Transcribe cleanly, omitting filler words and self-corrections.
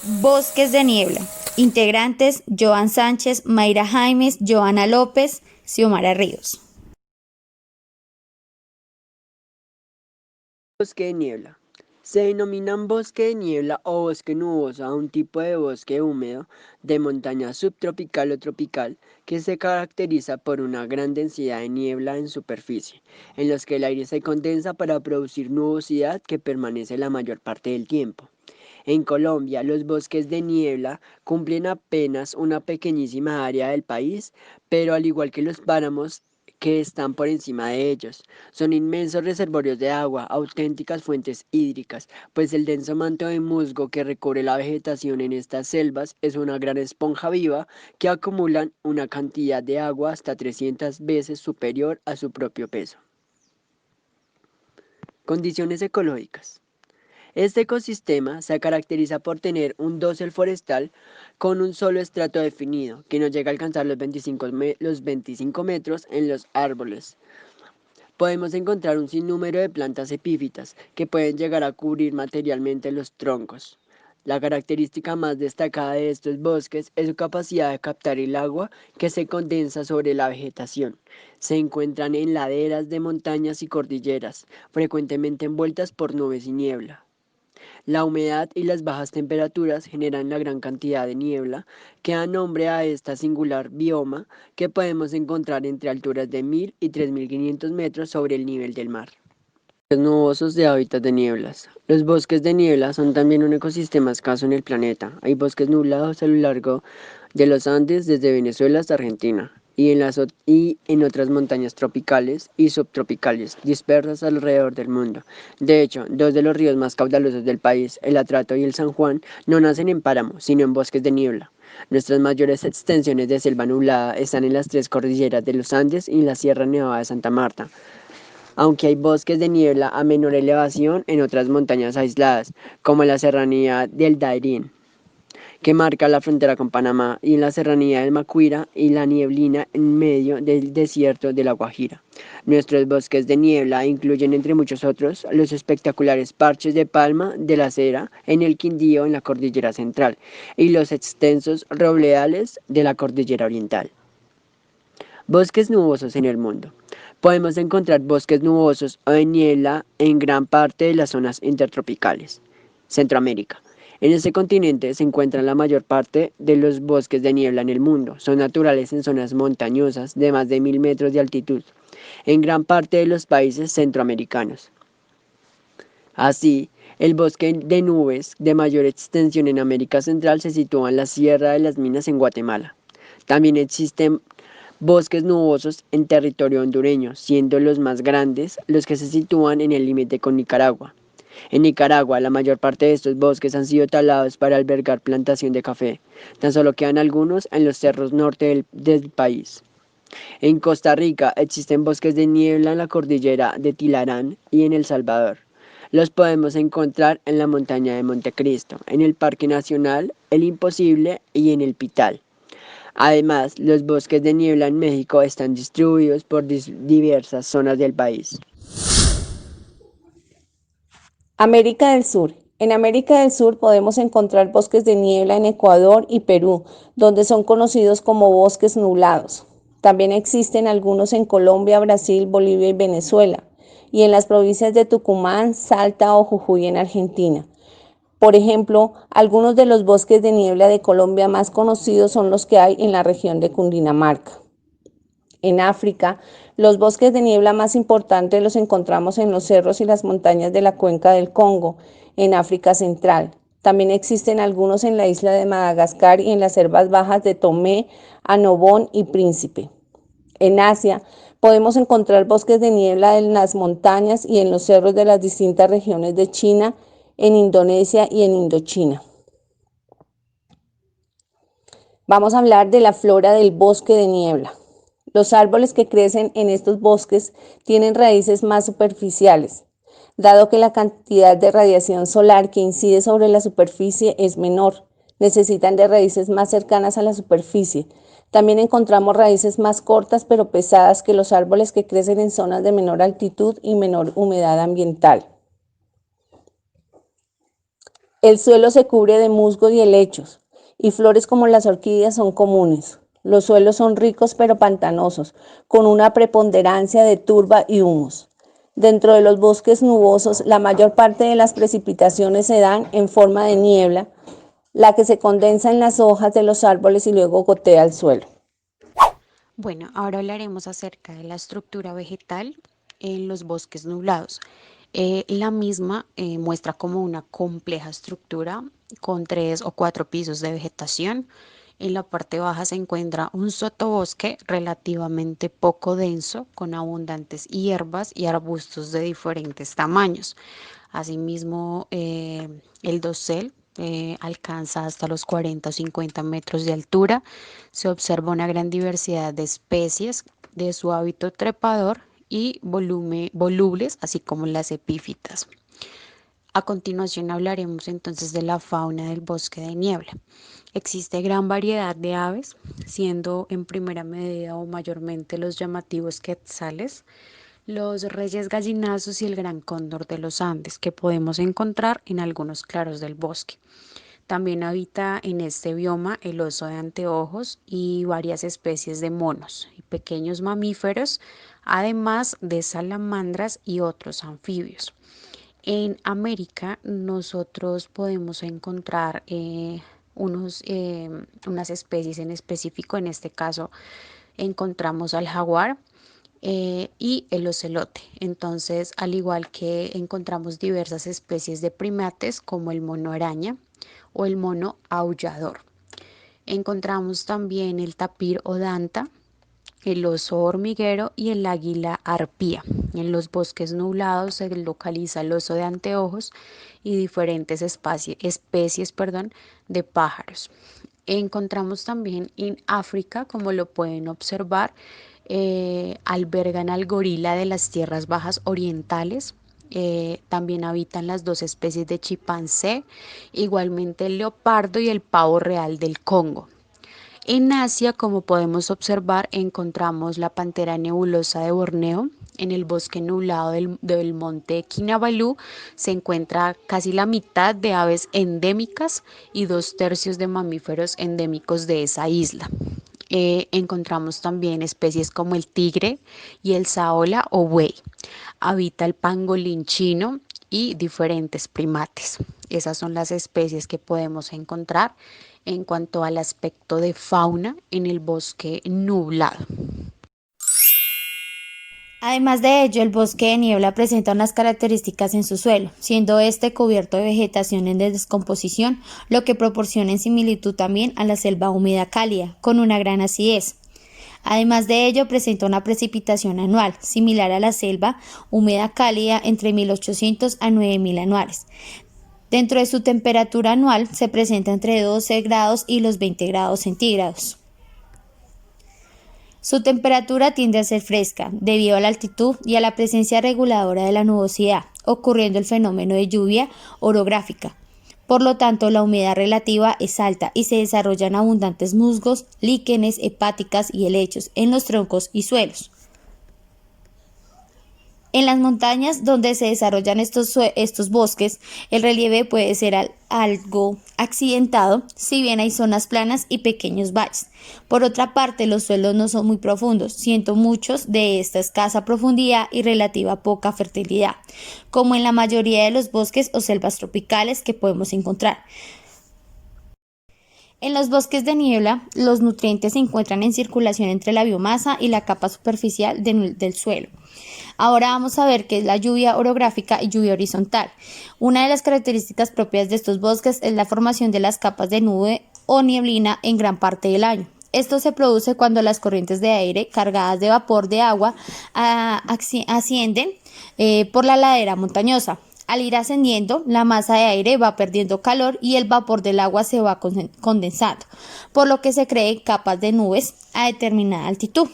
Bosques de niebla. Integrantes: Joan Sánchez, Mayra Jaimes, Joana López, Xiomara Ríos. Bosque de niebla. Se denominan bosque de niebla o bosque nuboso a un tipo de bosque húmedo de montaña subtropical o tropical que se caracteriza por una gran densidad de niebla en superficie, en los que el aire se condensa para producir nubosidad que permanece la mayor parte del tiempo. En Colombia, los bosques de niebla cumplen apenas una pequeñísima área del país, pero al igual que los páramos que están por encima de ellos, son inmensos reservorios de agua, auténticas fuentes hídricas, pues el denso manto de musgo que recubre la vegetación en estas selvas es una gran esponja viva que acumulan una cantidad de agua hasta 300 veces superior a su propio peso. Condiciones ecológicas. Este ecosistema se caracteriza por tener un dosel forestal con un solo estrato definido, que no llega a alcanzar los 25 metros en los árboles. Podemos encontrar un sinnúmero de plantas epífitas que pueden llegar a cubrir materialmente los troncos. La característica más destacada de estos bosques es su capacidad de captar el agua que se condensa sobre la vegetación. Se encuentran en laderas de montañas y cordilleras, frecuentemente envueltas por nubes y niebla. La humedad y las bajas temperaturas generan la gran cantidad de niebla que da nombre a esta singular bioma que podemos encontrar entre alturas de 1000 y 3500 metros sobre el nivel del mar. Bosques nubosos de hábitat de nieblas. Los bosques de niebla son también un ecosistema escaso en el planeta. Hay bosques nublados a lo largo de los Andes desde Venezuela hasta Argentina y en otras montañas tropicales y subtropicales dispersas alrededor del mundo. De hecho, dos de los ríos más caudalosos del país, el Atrato y el San Juan, no nacen en páramos, sino en bosques de niebla. Nuestras mayores extensiones de selva nublada están en las tres cordilleras de los Andes y en la Sierra Nevada de Santa Marta, aunque hay bosques de niebla a menor elevación en otras montañas aisladas, como la serranía del Dairín, que marca la frontera con Panamá, y en la serranía del Macuira y la nieblina en medio del desierto de la Guajira. Nuestros bosques de niebla incluyen, entre muchos otros, los espectaculares parches de palma de la Cera en el Quindío en la cordillera central y los extensos robledales de la cordillera oriental. Bosques nubosos en el mundo. Podemos encontrar bosques nubosos o de niebla en gran parte de las zonas intertropicales. Centroamérica. En este continente se encuentran la mayor parte de los bosques de niebla en el mundo. Son naturales en zonas montañosas de más de 1000 metros de altitud, en gran parte de los países centroamericanos. Así, el bosque de nubes de mayor extensión en América Central se sitúa en la Sierra de las Minas en Guatemala. También existen bosques nubosos en territorio hondureño, siendo los más grandes los que se sitúan en el límite con Nicaragua. En Nicaragua, la mayor parte de estos bosques han sido talados para albergar plantación de café. Tan solo quedan algunos en los cerros norte del país. En Costa Rica existen bosques de niebla en la cordillera de Tilarán y en El Salvador. Los podemos encontrar en la montaña de Montecristo, en el Parque Nacional El Imposible y en el Pital. Además, los bosques de niebla en México están distribuidos por diversas zonas del país. América del Sur. En América del Sur podemos encontrar bosques de niebla en Ecuador y Perú, donde son conocidos como bosques nublados. También existen algunos en Colombia, Brasil, Bolivia y Venezuela, y en las provincias de Tucumán, Salta o Jujuy en Argentina. Por ejemplo, algunos de los bosques de niebla de Colombia más conocidos son los que hay en la región de Cundinamarca. En África, los bosques de niebla más importantes los encontramos en los cerros y las montañas de la cuenca del Congo, en África Central. También existen algunos en la isla de Madagascar y en las selvas bajas de Tomé, Annobón y Príncipe. En Asia, podemos encontrar bosques de niebla en las montañas y en los cerros de las distintas regiones de China, en Indonesia y en Indochina. Vamos a hablar de la flora del bosque de niebla. Los árboles que crecen en estos bosques tienen raíces más superficiales, dado que la cantidad de radiación solar que incide sobre la superficie es menor. Necesitan de raíces más cercanas a la superficie. También encontramos raíces más cortas pero pesadas que los árboles que crecen en zonas de menor altitud y menor humedad ambiental. El suelo se cubre de musgos y helechos, y flores como las orquídeas son comunes. Los suelos son ricos pero pantanosos, con una preponderancia de turba y humus. Dentro de los bosques nubosos, la mayor parte de las precipitaciones se dan en forma de niebla, la que se condensa en las hojas de los árboles y luego gotea al suelo. Bueno, ahora hablaremos acerca de la estructura vegetal en los bosques nublados. La misma muestra como una compleja estructura con 3 o 4 pisos de vegetación. En la parte baja se encuentra un sotobosque relativamente poco denso, con abundantes hierbas y arbustos de diferentes tamaños. Asimismo, el dosel alcanza hasta los 40 o 50 metros de altura. Se observa una gran diversidad de especies de su hábito trepador y volubles, así como las epífitas. A continuación hablaremos entonces de la fauna del bosque de niebla. Existe gran variedad de aves, siendo en primera medida o mayormente los llamativos quetzales, los reyes gallinazos y el gran cóndor de los Andes, que podemos encontrar en algunos claros del bosque. También habita en este bioma el oso de anteojos y varias especies de monos y pequeños mamíferos, además de salamandras y otros anfibios. En América nosotros podemos encontrar unas especies en específico. En este caso encontramos al jaguar y el ocelote. Entonces, al igual que encontramos diversas especies de primates como el mono araña o el mono aullador. Encontramos también el tapir odanta, el oso hormiguero y el águila arpía. En los bosques nublados se localiza el oso de anteojos y diferentes especies de pájaros. Encontramos también en África, como lo pueden observar, albergan al gorila de las tierras bajas orientales. También habitan las 2 especies de chimpancé, igualmente el leopardo y el pavo real del Congo. En Asia, como podemos observar, encontramos la pantera nebulosa de Borneo. En el bosque nublado del monte Kinabalu se encuentra casi la mitad de aves endémicas y 2/3 de mamíferos endémicos de esa isla. Encontramos también especies como el tigre y el saola o buey. Habita el pangolín chino y diferentes primates. Esas son las especies que podemos encontrar en cuanto al aspecto de fauna en el bosque nublado. Además de ello, el bosque de niebla presenta unas características en su suelo, siendo este cubierto de vegetación en descomposición, lo que proporciona en similitud también a la selva húmeda cálida, con una gran acidez. Además de ello, presenta una precipitación anual, similar a la selva húmeda cálida, entre 1800 a 9000 anuales. Dentro de su temperatura anual se presenta entre 12 grados y los 20 grados centígrados. Su temperatura tiende a ser fresca debido a la altitud y a la presencia reguladora de la nubosidad, ocurriendo el fenómeno de lluvia orográfica. Por lo tanto, la humedad relativa es alta y se desarrollan abundantes musgos, líquenes, hepáticas y helechos en los troncos y suelos. En las montañas donde se desarrollan estos bosques, el relieve puede ser algo accidentado, si bien hay zonas planas y pequeños valles. Por otra parte, los suelos no son muy profundos, siendo muchos de esta escasa profundidad y relativa poca fertilidad, como en la mayoría de los bosques o selvas tropicales que podemos encontrar. En los bosques de niebla, los nutrientes se encuentran en circulación entre la biomasa y la capa superficial del suelo. Ahora vamos a ver qué es la lluvia orográfica y lluvia horizontal. Una de las características propias de estos bosques es la formación de las capas de nube o nieblina en gran parte del año. Esto se produce cuando las corrientes de aire cargadas de vapor de agua ascienden por la ladera montañosa. Al ir ascendiendo, la masa de aire va perdiendo calor y el vapor del agua se va condensando, por lo que se crean capas de nubes a determinada altitud.